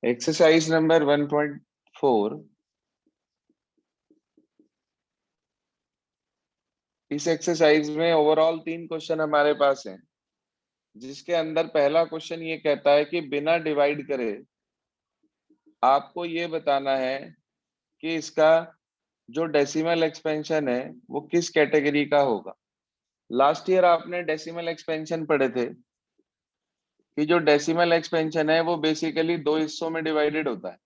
Exercise number 1.4। इस exercise में overall 3 question हमारे पास हैं, जिसके अंदर पहला क्वेश्चन ये कहता है कि बिना डिवाइड करे आपको ये बताना है कि इसका जो डेसिमल एक्सपेंशन है वो किस कैटेगरी का होगा। लास्ट ईयर आपने डेसिमल एक्सपेंशन पढ़े थे कि जो डेसिमल एक्सपेंशन है वो बेसिकली 2 हिस्सों में डिवाइडेड होता है,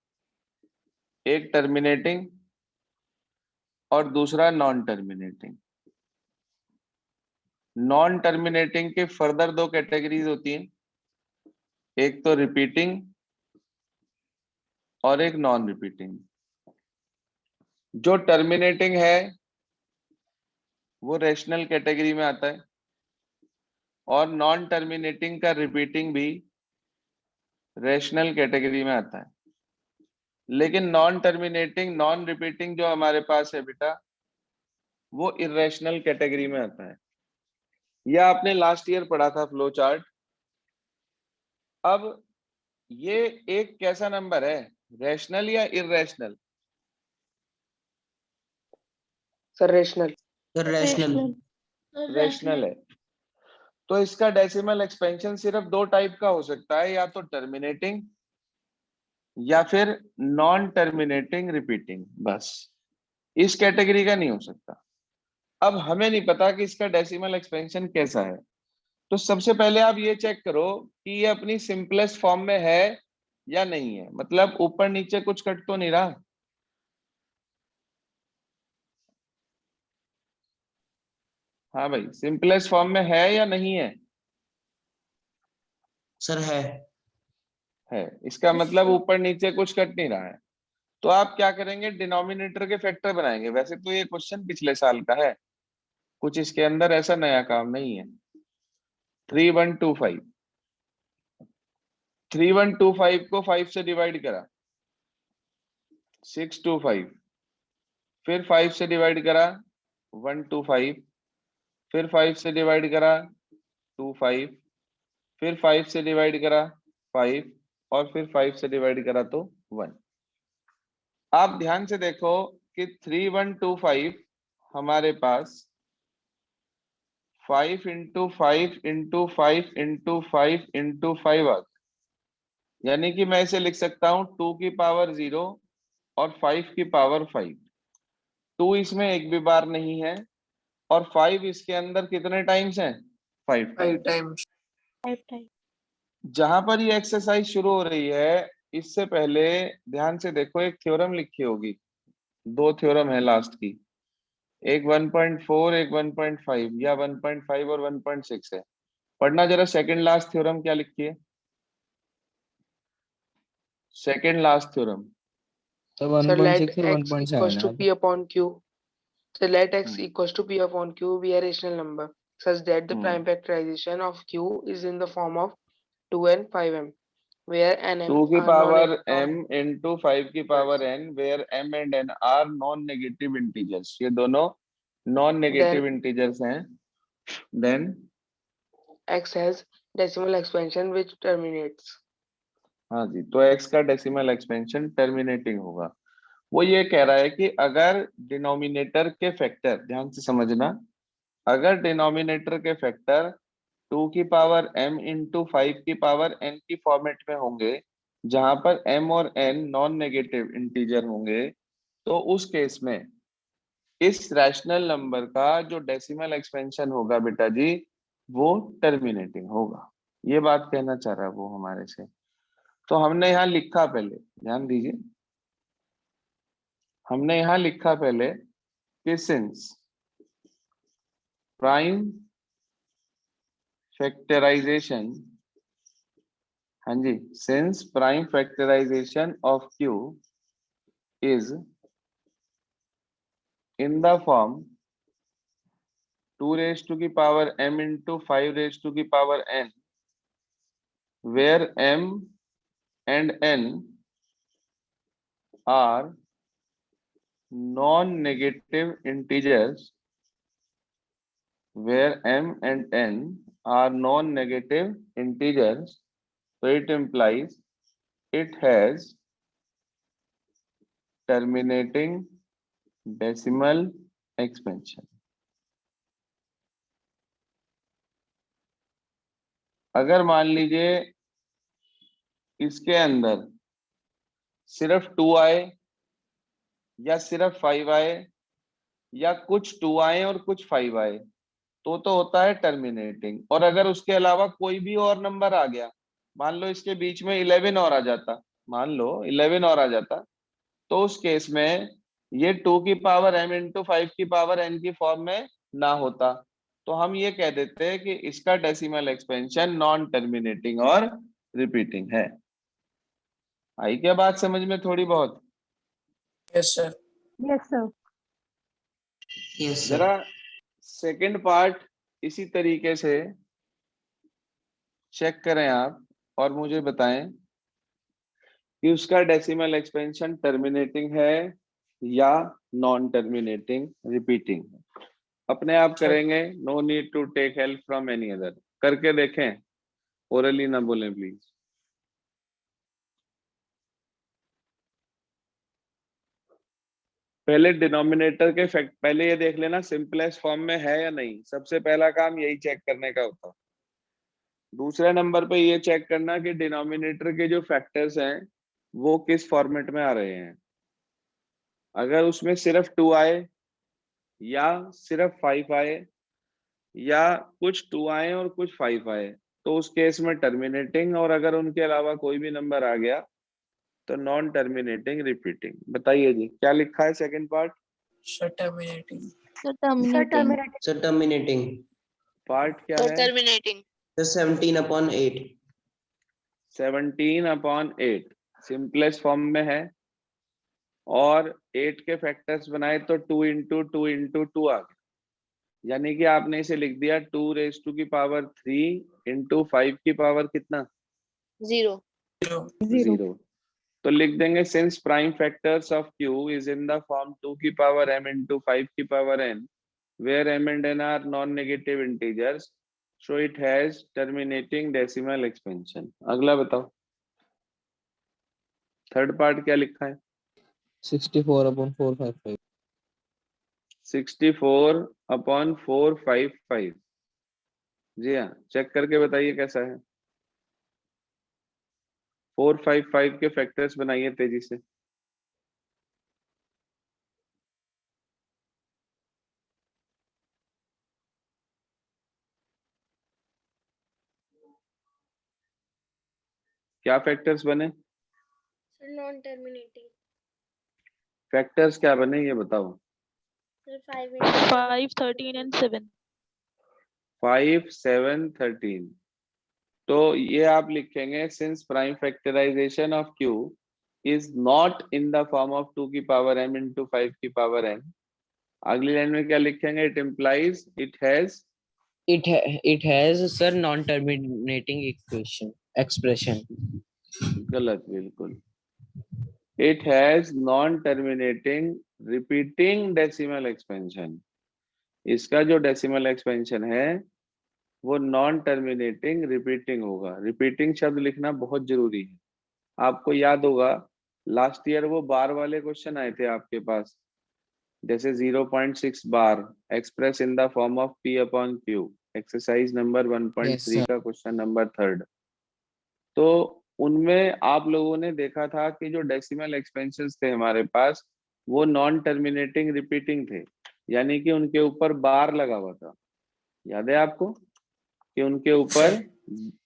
एक टर्मिनेटिंग और दूसरा नॉन टर्मिनेटिंग। नॉन टर्मिनेटिंग के फर्दर 2 कैटेगरीज होती हैं, एक तो रिपीटिंग और एक नॉन रिपीटिंग। जो टर्मिनेटिंग है वो रेशनल कैटेगरी में आता है और नॉन टर्मिनेटिंग का रिपीटिंग भी रेशनल कैटेगरी में आता है। लेकिन नॉन टर्मिनेटिंग नॉन रिपीटिंग जो हमारे पास है बेटा, वो इरेशनल कैटेगरी में आता है। यह आपने लास्ट ईयर पढ़ा था फ्लो चार्ट। अब ये एक कैसा नंबर है, रैशनल या irrational? Sir rational. Sir rational. Rational है। तो इसका डेसिमल एक्सपेंशन सिर्फ 2 टाइप का हो सकता है, या तो टर्मिनेटिंग या फिर नॉन टर्मिनेटिंग रिपीटिंग। बस इस कैटेगरी का नहीं हो सकता। अब हमें नहीं पता कि इसका डेसिमल एक्सपेंशन कैसा है, तो सबसे पहले आप ये चेक करो कि ये अपनी सिंपलेस्ट फॉर्म में है या नहीं है, मतलब ऊपर नीचे कुछ कट तो नहीं रहा। हाँ भाई, सिंपलेस्ट फॉर्म में है या नहीं है? सर है। है। इसका मतलब ऊपर नीचे कुछ कट नहीं रहा है। तो आप क्या करेंगे, डिनोमिनेटर के फैक्टर बनाएंगे। वैसे तो ये क्वेश्चन पिछले साल का है, कुछ इसके अंदर ऐसा नया काम नहीं है। 3125, 3125 को 5 से डिवाइड करा 625, फिर 5 से डिवाइड करा 125, फिर 5 से डिवाइड करा 25, फिर 5 से डिवाइड करा 5, और फिर 5 से डिवाइड करा तो 1। आप ध्यान से देखो कि 3125 हमारे पास 5 इंटू 5 इंटू 5 इंटू 5 इंटू 5 आ गया। यानी कि मैं इसे लिख सकता हूं 2 की पावर 0 और 5 की पावर 5। 2 इसमें एक भी बार नहीं है, और 5 इसके अंदर कितने टाइम्स हैं? 5 5 टाइम्स। टाइम्स। जहां पर ये एक्सरसाइज शुरू हो रही है, इससे पहले ध्यान से देखो, एक थ्योरम लिखी होगी। 2 थ्योरम है लास्ट की, एक 1.4 एक 1.5, या 1.5 और 1.6 है। पढ़ना जरा सेकंड लास्ट थ्योरम क्या लिखी है, second last theorem. Sir sir let 1.6 और x equals 1.7 to है। p upon q. So let x equals to p upon q be a rational number such that the prime factorization of q is in the form of 2n 5m, where n m 2 की are power non m into 5 की power n, where m and n are non negative integers. ये दोनों non then negative integers हैं। Then x has decimal expansion which terminates. हाँ जी, तो x का decimal expansion terminating होगा। वो ये कह रहा है कि अगर डिनोमिनेटर के फैक्टर, ध्यान से समझना, अगर डिनोमिनेटर के फैक्टर 2 की पावर m इंटू 5 की पावर n की फॉर्मेट में होंगे, जहां पर m और n नॉन नेगेटिव इंटीजर होंगे, तो उस केस में इस रैशनल नंबर का जो डेसिमल एक्सपेंशन होगा बेटा जी, वो टर्मिनेटिंग होगा। ये बात कहना चाह रहा है वो हमारे से। तो हमने यहाँ लिखा, पहले ध्यान दीजिए, हमने यहाँ लिखा पहले कि सिंस प्राइम फैक्टराइजेशन, हाँ जी, since prime factorisation of Q is in the form 2 raise to की power m into 5 raise to की power n, where m and n are non-negative integers, where m and n are non-negative integers, so it implies it has terminating decimal expansion. अगर मान लीजिए इसके अंदर सिर्फ 2 आए या सिर्फ 5 आए या कुछ 2 आए और कुछ 5 आए तो होता है टर्मिनेटिंग। और अगर उसके अलावा कोई भी और नंबर आ गया, मान लो इसके बीच में 11 और आ जाता, मान लो 11 और आ जाता, तो उस केस में ये 2 की पावर m इंटू 5 की पावर n की फॉर्म में ना होता, तो हम ये कह देते हैं कि इसका डेसिमल एक्सपेंशन नॉन टर्मिनेटिंग और रिपीटिंग है। आई क्या बात समझ में थोड़ी बहुत? Yes, sir. Yes, sir. Yes, sir. जरा सेकंड पार्ट इसी तरीके से चेक करें आप और मुझे बताएं कि उसका डेसिमल एक्सपेंशन टर्मिनेटिंग है या नॉन टर्मिनेटिंग रिपीटिंग। अपने आप करेंगे, no need to take help from any other. करके देखें, ओरली ना बोलें प्लीज। पहले डिनोमिनेटर के फैक्ट पहले ये देख लेना सिंपलेस्ट फॉर्म में है या नहीं, सबसे पहला काम यही चेक करने का होता। दूसरे नंबर पे ये चेक करना कि डिनोमिनेटर के जो फैक्टर्स हैं वो किस फॉर्मेट में आ रहे हैं। अगर उसमें सिर्फ 2 आए या सिर्फ 5 आए या कुछ 2 आए और कुछ 5 आए तो उस केस में टर्मिनेटिंग, और अगर उनके अलावा कोई भी नंबर आ गया तो नॉन टर्मिनेटिंग रिपीटिंग। बताइए जी क्या लिखा है second part? Sir, terminating. Sir, terminating. Sir, terminating. Part क्या है? terminating. Sir, 17/8. 17/8 सिंपलेस्ट फॉर्म में है, और 8 के फैक्टर्स बनाए तो 2 इंटू 2 इंटू 2 आ गया, यानी कि आपने इसे लिख दिया 2 की पावर 3 इंटू 5 की पावर कितना? 0. 0. 0। तो लिख देंगे since prime factors of q is in the form 2 की पावर m इंटू 5 की power n where m and n are non-negative integers, so it has terminating decimal expansion। अगला बताओ, थर्ड पार्ट क्या लिखा है? 64/455। 64/455। जी हाँ, चेक करके बताइए कैसा है। 455 के फैक्टर्स बनाइए तेजी से। क्या फैक्टर्स बने? Non terminating. फैक्टर्स क्या बने ये बताओ। 5, 13 and 7. 5, 7, 13। तो ये आप लिखेंगे since prime factorisation of q is not in the form of 2 की पावर m इंटू 5 की पावर n। अगली लाइन में क्या लिखेंगे? It implies it has It has, sir, non-terminating expression. गलत बिल्कुल। It has non terminating repeating decimal expansion. इसका जो डेसिमल एक्सपेंशन है वो नॉन टर्मिनेटिंग रिपीटिंग होगा। रिपीटिंग शब्द लिखना बहुत जरूरी है। आपको याद होगा लास्ट ईयर वो बार वाले क्वेश्चन आए थे आपके पास, जैसे 0.6 bar express in the form of p upon q, exercise number 1.3 Yes, sir. का क्वेश्चन नंबर 3। तो उनमें आप लोगों ने देखा था कि जो डेसिमल एक्सपेंशंस थे हमारे पास वो नॉन टर्मिनेटिंग रिपीटिंग थे, यानी कि उनके ऊपर बार लगा हुआ था। याद है आपको कि उनके ऊपर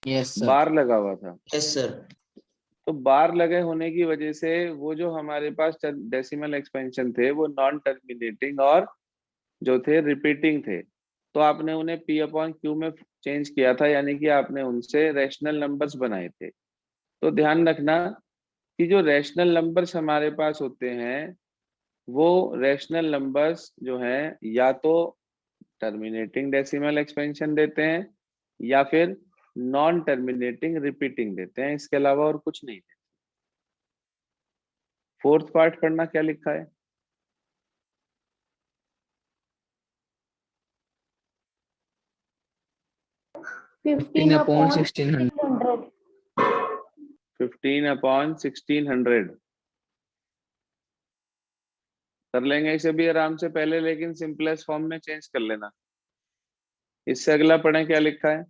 Yes, sir. बार लगा हुआ था। Yes, sir. तो बार लगे होने की वजह से वो जो हमारे पास डेसिमल एक्सपेंशन थे वो नॉन टर्मिनेटिंग और जो थे रिपीटिंग थे। तो आपने उन्हें p अपॉन q में चेंज किया था, यानी कि आपने उनसे रैशनल नंबर्स बनाए थे। तो ध्यान रखना कि जो रैशनल नंबर्स हमारे पास होते हैं वो रैशनल नंबर्स जो हैं या तो टर्मिनेटिंग डेसिमल एक्सपेंशन देते हैं या फिर नॉन टर्मिनेटिंग रिपीटिंग देते हैं, इसके अलावा और कुछ नहीं देते। फोर्थ पार्ट पढ़ना क्या लिखा है? Fifteen upon 1600. 15/1600 कर लेंगे इसे भी आराम से पहले, लेकिन सिंपलेस्ट फॉर्म में चेंज कर लेना। इससे अगला पढ़ें क्या लिखा है।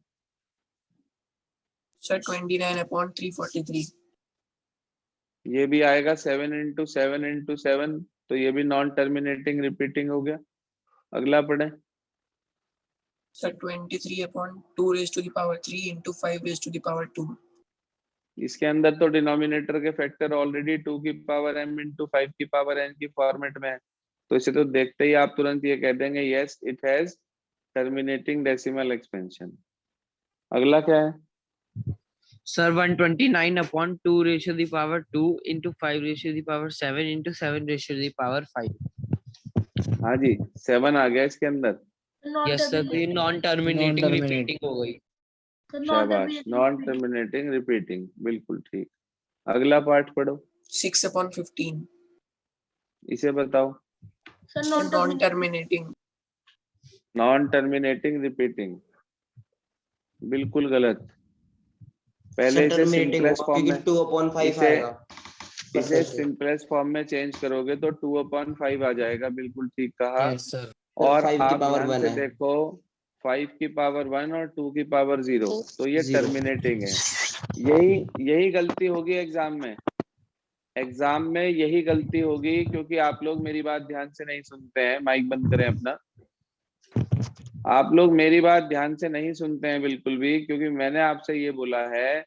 सर 29/343। ये भी आएगा 7 × 7 × 7, तो ये भी नॉन टर्मिनेटिंग रिपीटिंग हो गया। अगला पढ़ें। Sir 23/2⁻³ into 5⁻²। इसके अंदर तो डिनोमिनेटर के फैक्टर ऑलरेडी 2m × 5n की फॉर्मेट में है, तो इसे तो देखते ही आप तुरंत ये कह देंगे yes it has terminating decimal expansion. अगला क्या है Sir, 129/2⁻² into 5⁻7 into 7⁵5। हाँ जी 7 आ गया इसके अंदर। Yes sir, तो ये नॉन टर्मिनेटिंग रिपीटिंग हो गई। शाबाश, नॉन टर्मिनेटिंग रिपीटिंग, बिल्कुल ठीक। अगला पार्ट पढ़ो। 6/15। इसे बताओ। Non terminating. Non terminating repeating, बिल्कुल गलत। पहले इसे सिंपलेस्ट फॉर्म में 2/5 आएगा। इसे सिंपलेस्ट फॉर्म में चेंज करोगे तो 2/5 आ जाएगा, बिल्कुल ठीक कहा। Yes sir। और 5 की आप पावर ध्यान 1 से है। देखो 5 की पावर 1 और 2 की पावर 0, तो ये 0। टर्मिनेटिंग है। यही गलती होगी एग्जाम में। एग्जाम में यही गलती होगी, क्योंकि आप लोग मेरी बात ध्यान से नहीं सुनते हैं। माइक बंद करें अपना। आप लोग मेरी बात ध्यान से नहीं सुनते हैं बिल्कुल भी, क्योंकि मैंने आपसे ये बोला है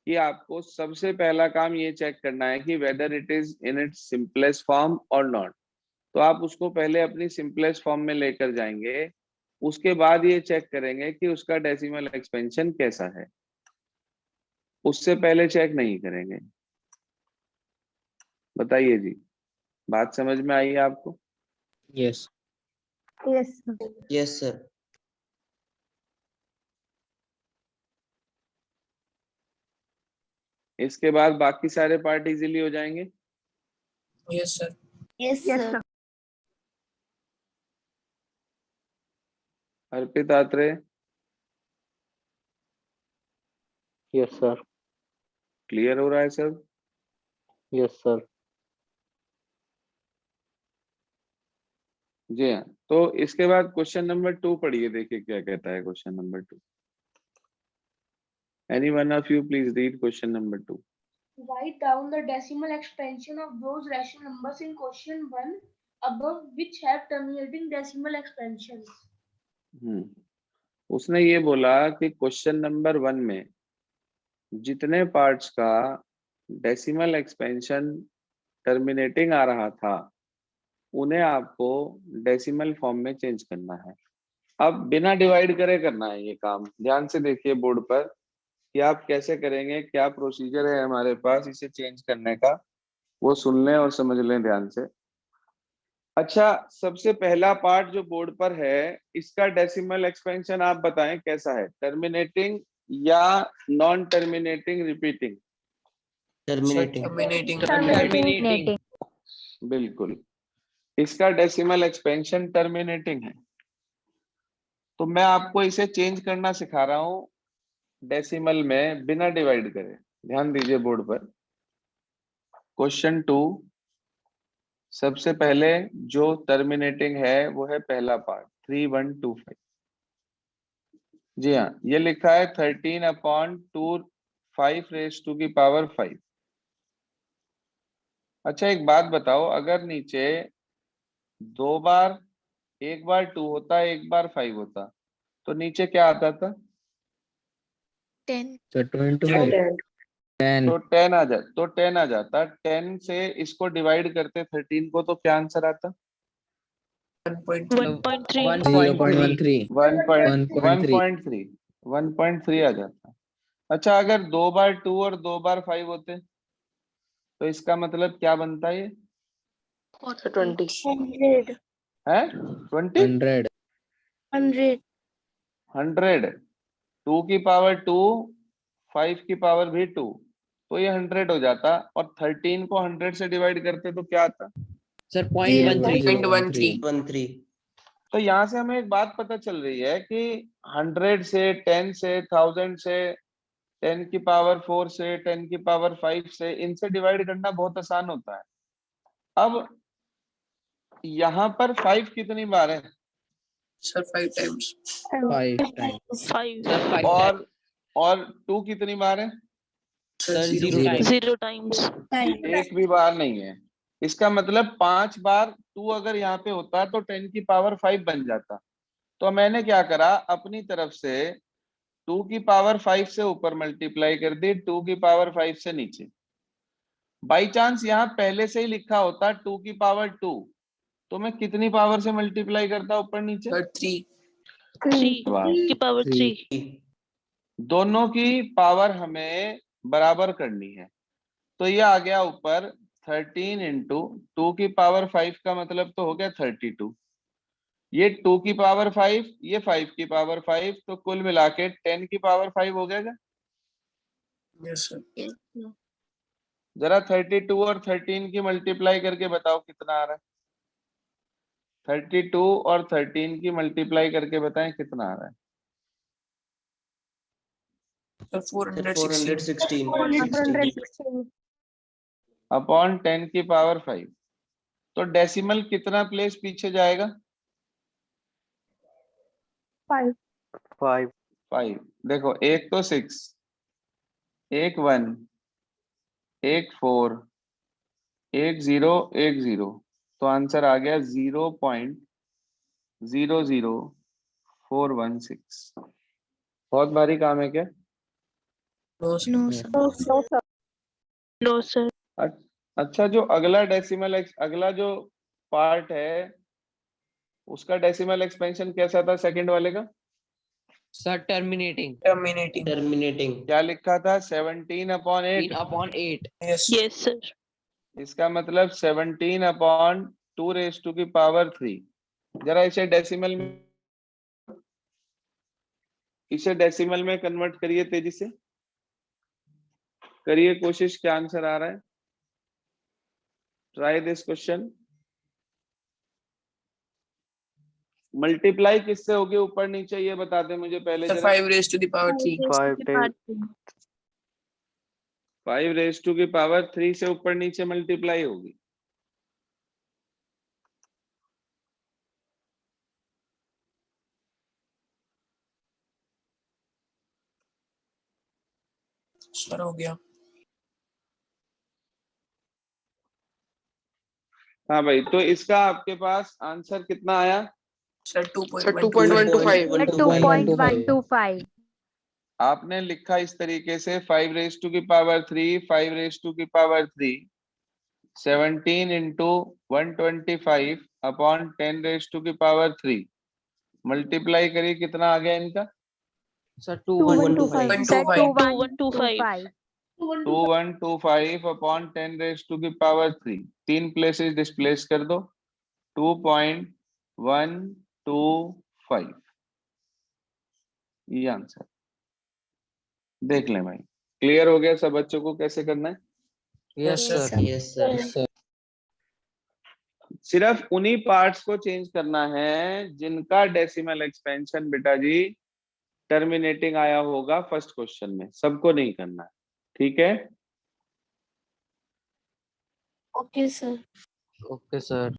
कि आपको सबसे पहला काम ये चेक करना है कि whether it is in its simplest form और नॉट। तो आप उसको पहले अपनी सिंपलेस्ट फॉर्म में लेकर जाएंगे, उसके बाद ये चेक करेंगे कि उसका डेसिमल एक्सपेंशन कैसा है, उससे पहले चेक नहीं करेंगे। बताइए जी, बात समझ में आई है आपको? Yes। Yes, sir. Yes sir। इसके बाद बाकी सारे पार्ट इजीली हो जाएंगे। Yes sir. Yes, Yes, sir. sir. Arpit Atre. Yes sir. Clear हो रहा है सब? Yes sir. जी हाँ, तो इसके बाद क्वेश्चन नंबर 2 पढ़िए, देखिए क्या कहता है question number 2। Any one of you please read question number 2। Write down the decimal expansion of those rational numbers in question 1 above which have terminating decimal expansions. उसने ये बोला कि क्वेश्चन नंबर 1 में जितने पार्ट्स का डेसिमल एक्सपेंशन टर्मिनेटिंग आ रहा था, उन्हें आपको डेसिमल फॉर्म में चेंज करना है। अब बिना डिवाइड करे करना है ये काम। ध्यान से देखिए बोर्ड पर कि आप कैसे करेंगे, क्या प्रोसीजर है हमारे पास इसे चेंज करने का, वो सुन लें और समझ लें ध्यान से। अच्छा, सबसे पहला पार्ट जो बोर्ड पर है, इसका डेसिमल एक्सपेंशन आप बताएं कैसा है, टर्मिनेटिंग या non terminating repeating? Terminating. Terminating. बिल्कुल, इसका डेसिमल एक्सपेंशन टर्मिनेटिंग है। तो मैं आपको इसे चेंज करना सिखा रहा हूं डेसिमल में बिना डिवाइड करे। ध्यान दीजिए बोर्ड पर। क्वेश्चन 2, सबसे पहले जो टर्मिनेटिंग है वो है पहला पार्ट 3125। जी हाँ, ये लिखा है 13/2 5⁵5। अच्छा एक बात बताओ, अगर नीचे 2 बार, एक बार 2 होता, एक बार 5 होता, तो नीचे क्या आता था? 10. So 25। 10। तो 10 आ जाता। 10 से इसको डिवाइड करते 13 को, तो क्या आंसर आता? 1.3. 0.13। 1.3 आ जाता। अच्छा, अगर 2 बार 2 और 2 बार 5 होते, तो इसका मतलब क्या बनता है? ये 20. 100. है 20 100। 100. 2 की पावर 2, 5 की पावर भी 2, तो ये 100 हो जाता। और 13 को 100 से डिवाइड करते तो क्या आता? सर 0.13। 0.13। तो यहाँ से हमें एक बात पता चल रही है कि 100 से, 10 से, 1000 से 10 की पावर 4 से, 10 की पावर 5 से, इनसे डिवाइड करना बहुत आसान होता है। अब यहाँ पर 5 कितनी बार है? Sir, 5 times. 5 times. Five. Sir, 5 times. और 2 कितनी बार है? Sir, Sir, 0 0 times. 0 times. एक भी बार नहीं है। इसका मतलब 5 बार 2 अगर यहाँ पे होता तो 10 की पावर 5 बन जाता। तो मैंने क्या करा, अपनी तरफ से 2 की पावर 5 से ऊपर मल्टीप्लाई कर दी, 2 की पावर 5 से नीचे। बाई चांस यहाँ पहले से ही लिखा होता 2 की पावर 2, तो मैं कितनी पावर से मल्टीप्लाई करता ऊपर नीचे? Sir, 3. 3 की power 3. दोनों की पावर हमें बराबर करनी है, तो ये आ गया ऊपर 13 इंटू 2 की पावर 5 का मतलब तो हो गया 32। ये 2 की पावर 5, ये 5 की पावर 5, तो कुल मिला के 10 की पावर 5 हो गया क्या? Yes, sir. जरा 32 और 13 की मल्टीप्लाई करके बताओ कितना आ रहा है। 32 और 13 की मल्टीप्लाई करके बताएं कितना आ रहा है। Sir, 416. 416 अपॉन 10 की पावर 5, तो डेसिमल कितना प्लेस पीछे जाएगा? 5 5। देखो, एक तो 6, एक 1, एक 4, एक 0, एक 0, तो आंसर आ गया 0.00416। बहुत भारी काम है क्या? No, sir. No, sir. No, sir. No, sir. अच्छा, जो अगला जो पार्ट है उसका डेसिमल एक्सपेंशन कैसा था सेकंड वाले का? Sir, terminating. Terminating. क्या लिखा था? 17/8। 3/8. Yes. Yes, sir. इसका मतलब 17/2⁻³ जरा इसे डेसिमल में कन्वर्ट करिए, तेजी से करिए कोशिश। क्या आंसर आ रहा है? Try this question. मल्टीप्लाई किससे होगी ऊपर नीचे, ये बता दे मुझे पहले Sir, जरा। 5 raised to the power 3. 5⁻³ से ऊपर नीचे मल्टीप्लाई होगी। Sir, हो गया. हाँ भाई, तो इसका आपके पास आंसर कितना आया? Sir, Sir, 2.125. 2.125. आपने लिखा इस तरीके से 5⁻3, 5⁻3, 17 इंटू 125 अपॉन 10⁻3 मल्टीप्लाई करिए, कितना आ गया इनका? Sir, 2125 2125. 2125 अपॉन 10⁻3, 3 प्लेसेस डिस्प्लेस कर दो, 2.125। ये आंसर देख लें भाई। क्लियर हो गया सब बच्चों को कैसे करना है? Yes, sir. Yes, sir. सिर्फ उन्हीं पार्ट्स को चेंज करना है जिनका डेसिमल एक्सपेंशन बेटा जी टर्मिनेटिंग आया होगा फर्स्ट क्वेश्चन में, सबको नहीं करना है, ठीक है? Okay, sir. Okay, sir.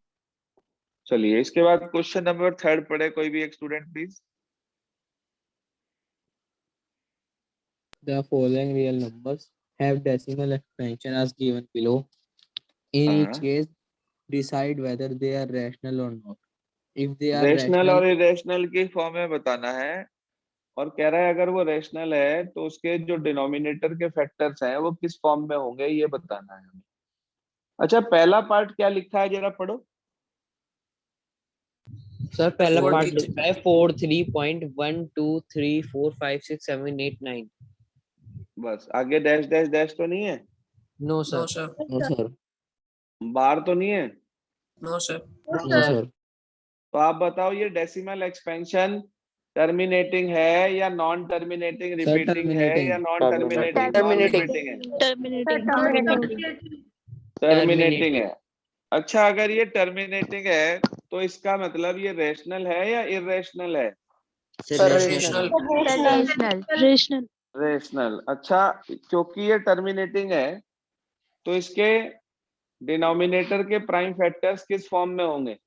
चलिए, इसके बाद क्वेश्चन नंबर 3 पढ़े कोई भी एक student please. The following real numbers have decimal expansion as given below. In each case, decide whether they are rational or not. If they are rational rational, और irrational की form में बताना है, और कह रहा है अगर वो रेशनल है तो उसके जो डिनोमिनेटर के फैक्टर्स हैं वो किस फॉर्म में होंगे, ये बताना है हमें। अच्छा, पहला पार्ट क्या लिखा है जरा पढ़ो। sir, पहला 43. पार्ट लिखा है 43.123456789। बस, आगे डैश डैश डैश तो नहीं है? No, No, sir. sir. No, sir. बार तो नहीं है? No, sir. No, sir. तो आप बताओ ये डेसिमल एक्सपेंशन टर्मिनेटिंग है या नॉन टर्मिनेटिंग रिपीटिंग है या नॉन टर्मिनेटिंग नॉन रिपीटिंग है? Terminating. टर्मिनेटिंग है। अच्छा, अगर ये टर्मिनेटिंग है तो इसका मतलब ये रेशनल है या इरेशनल है? Sir, rational. Rational. रेशनल। अच्छा, क्योंकि ये टर्मिनेटिंग है तो इसके डिनोमिनेटर के प्राइम फैक्टर्स किस फॉर्म में होंगे?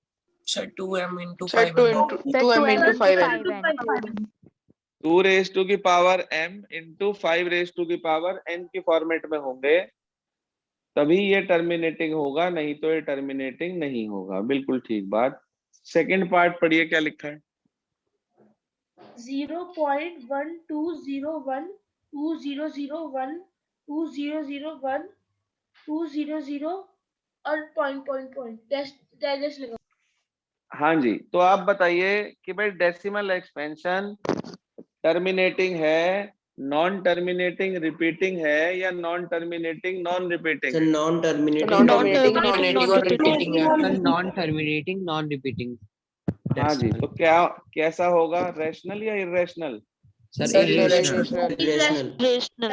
Sir 2m into Sir, 5m. 2m into 5n. 2 raise to की power m into 5 raise to की पावर n की फॉर्मेट में होंगे, तभी ये टर्मिनेटिंग होगा, नहीं तो ये टर्मिनेटिंग नहीं होगा। बिल्कुल ठीक बात। सेकंड पार्ट पढ़िए, क्या लिखा है? 0.1201 2001 2001 200 और पॉइंट डैश लगा। हाँ जी, तो आप बताइए कि भाई डेसिमल एक्सपेंशन टर्मिनेटिंग है, नॉन टर्मिनेटिंग रिपीटिंग है, या non terminating non repeating? Non terminating Non-terminating, Non-terminating, non-repeating और repeating है. Non terminating non repeating. हाँ जी, तो क्या कैसा होगा, रैशनल या irrational? Sir Sir, irrational। irrational. rational,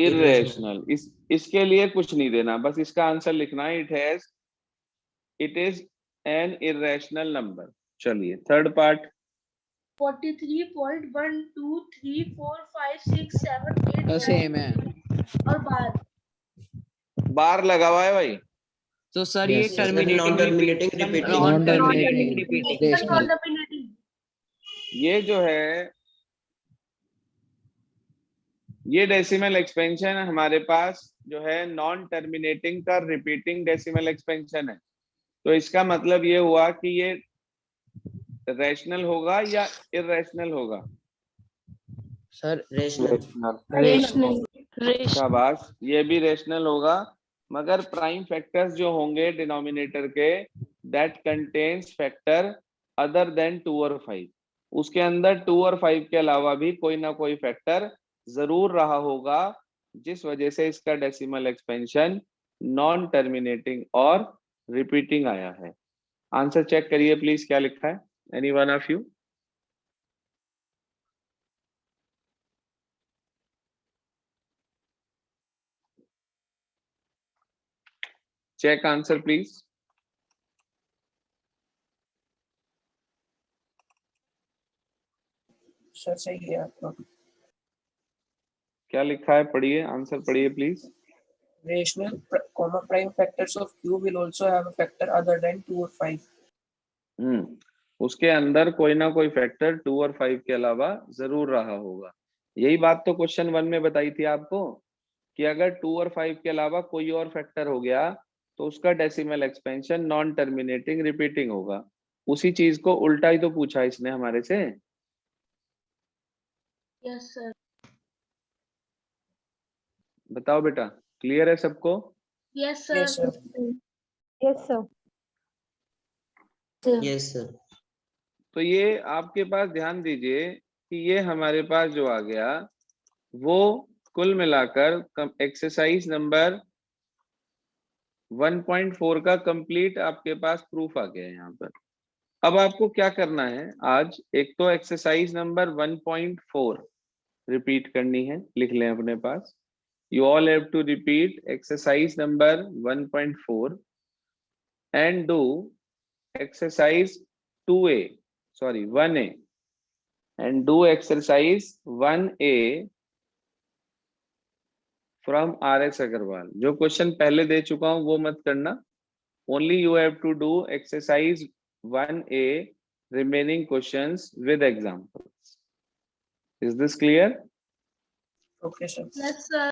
irrational. इसके लिए कुछ नहीं देना, बस इसका आंसर लिखना है, it is an irrational number. चलिए थर्ड पार्ट। 43.12345678 तो सेम है। और बार लगा हुआ है भाई। तो सर ये Yes, sir. Non-terminating repeating. Non terminating बार रेशनल। ये जो है, ये डेसिमल एक्सपेंशन हमारे पास जो है नॉन टर्मिनेटिंग का रिपीटिंग डेसिमल एक्सपेंशन है। तो इसका मतलब ये हुआ कि ये रैशनल होगा या इरेशनल होगा? Sir Rational. rational, शाबाश, ये भी रैशनल होगा, मगर प्राइम फैक्टर्स जो होंगे डिनोमिनेटर के, that contains factor other than 2 और 5। उसके अंदर 2 और 5 के अलावा भी कोई ना कोई फैक्टर जरूर रहा होगा, जिस वजह से इसका डेसिमल एक्सपेंशन नॉन टर्मिनेटिंग और रिपीटिंग आया है। आंसर चेक करिए प्लीज, क्या लिखा है? Any one of you? Check answer please. Sir सही है आपका। क्या लिखा है, पढ़िए, आंसर पढ़िए please. Rational, comma prime factors of Q will also have a factor other than 2 or 5. उसके अंदर कोई ना कोई फैक्टर 2 और 5 के अलावा जरूर रहा होगा। यही बात तो क्वेश्चन 1 में बताई थी आपको कि अगर 2 और 5 के अलावा कोई और फैक्टर हो गया तो उसका decimal expansion non terminating repeating होगा। उसी चीज को उल्टा ही तो पूछा इसने हमारे से। Yes sir. बताओ बेटा, क्लियर है सबको? Yes Yes, sir. sir. Yes, sir. Yes, sir. तो ये आपके पास ध्यान दीजिए कि ये हमारे पास जो आ गया वो कुल मिलाकर एक्सरसाइज नंबर 1.4 का कंप्लीट आपके पास प्रूफ आ गया है यहाँ पर। अब आपको क्या करना है, आज एक तो एक्सरसाइज नंबर 1.4 रिपीट करनी है, लिख लें अपने पास। You all have to repeat exercise number 1.4 and do exercise 2A, sorry 1A, and do exercise 1A from RS Agarwal। जो क्वेश्चन पहले दे चुका हूं वो मत करना, only you have to do exercise 1A remaining questions with examples। Is this clear? Okay, sir. Yes sir.